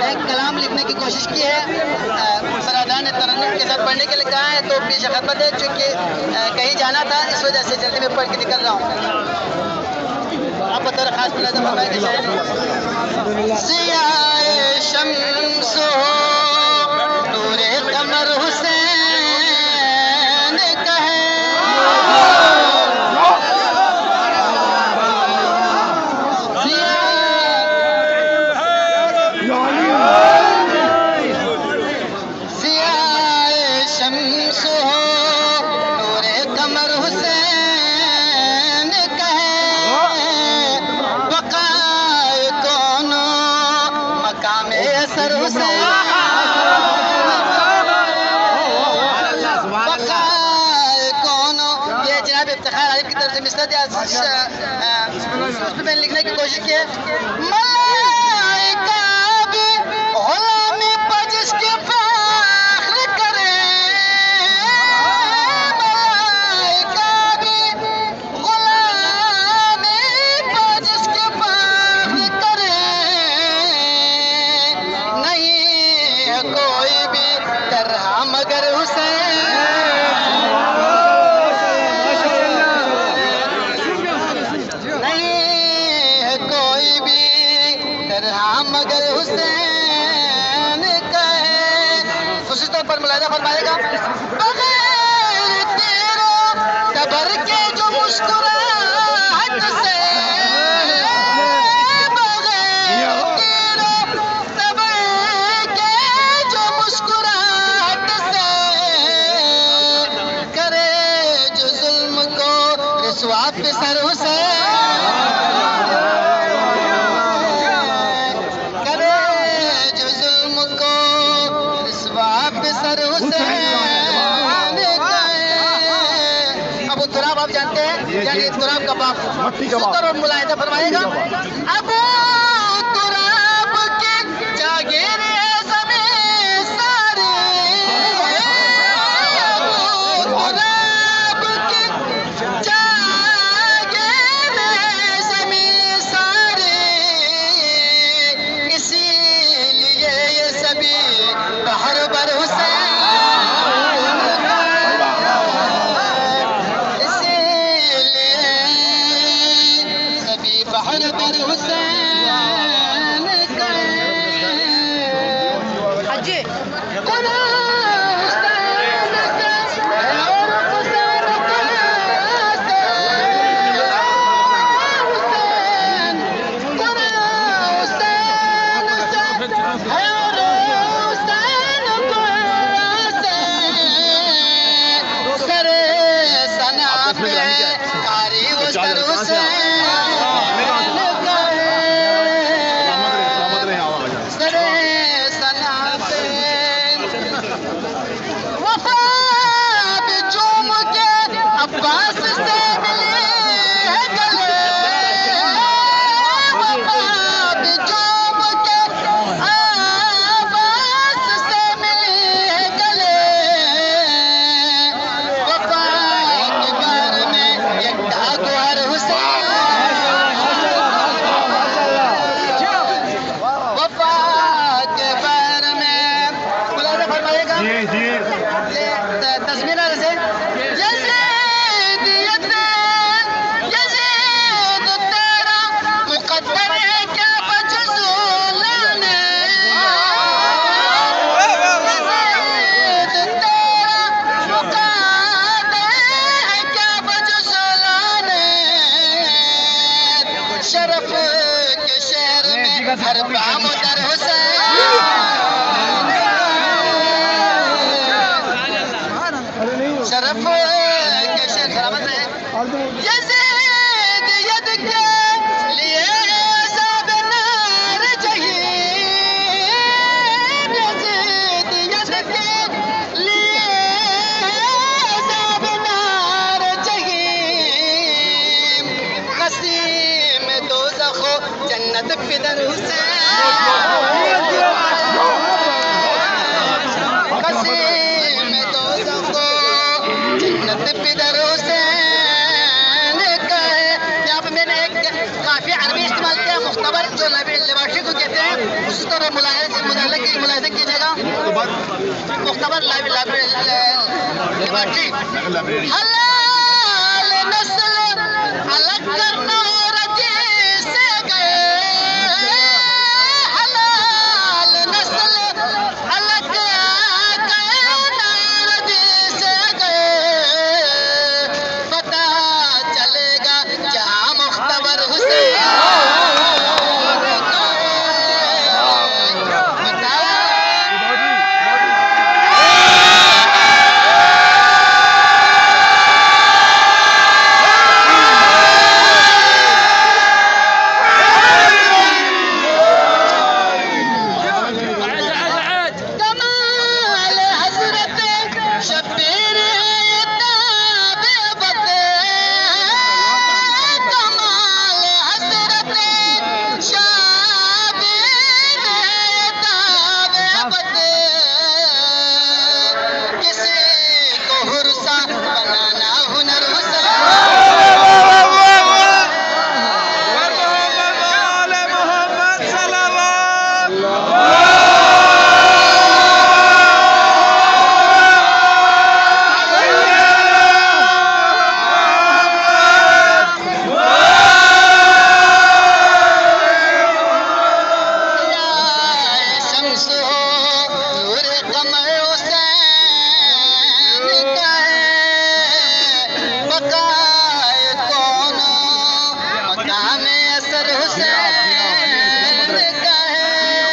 एक कलाम लिखने की कोशिश की है, सरादान ने तरन्नुम के साथ पढ़ने के लिए कहा है, तो पेश खदमत है चूँकि कहीं जाना था, इस वजह से जल्दी में पढ़ के निकल रहा हूँ। आप बतौर खास मिला फरमाएंगे सियाए शम्स हो नूरे कमर हुसैन कहे सियाए शम्स हो नूरे कमर हुसैन कहे बकाए कोनो मकामे असर हुसैन की तरफ से मिसरा दिया उसमें लिखने की कोशिश की है। मलाइका भी गुलामी पर जिसके फख्र करे, मलाइका भी गुलामी पर जिसके फख्र करे, नहीं है कोई भी तरह मगर हुसैन, मगर हुसैन कहे। दूसरी तौर पर मुलाहिजा फरमाएगा बगैर तेरो तबर के जो मुस्कुराहट से, बगैर तेरो तबर के जो मुस्कुराहट से करे जो जुल्म को रिस्वा पे सर हुसैन, आप जानते हैं यानी तुराब का बाप और मुलाहिजा फरमाएगा अबू तुराब के जागीर ज़मीन सारी, अबू तुराब के जागीर ज़मीन सारी, इसीलिए ये सभी बहर बर हुसैन, हर काम दर हुसैन, शरफ के शेर सलामत है यज़ीद यद के लिए ज़ाब नार जहीम, यज़ीद यद के लिए ज़ाब नार जहीम, क़सीम दोज़खो जन्नत पिदर हुसैन, क़सीम दोज़खो जन्नत पिदर हुसैन कहे। यहाँ पे मैंने एक काफी अरबी इस्तेमाल किया, मुख्तबर जो लिबाशी को कहते हैं, उसी तरह मुलाहिजा मुख्तबर लाइब्रेरी हलाल नस्ल अलग करना रजी से गए, हलाल नस्ल अलग करना रजी से गए, पता चलेगा जहाँ मुख्तबर हुसैन हुसैन का है।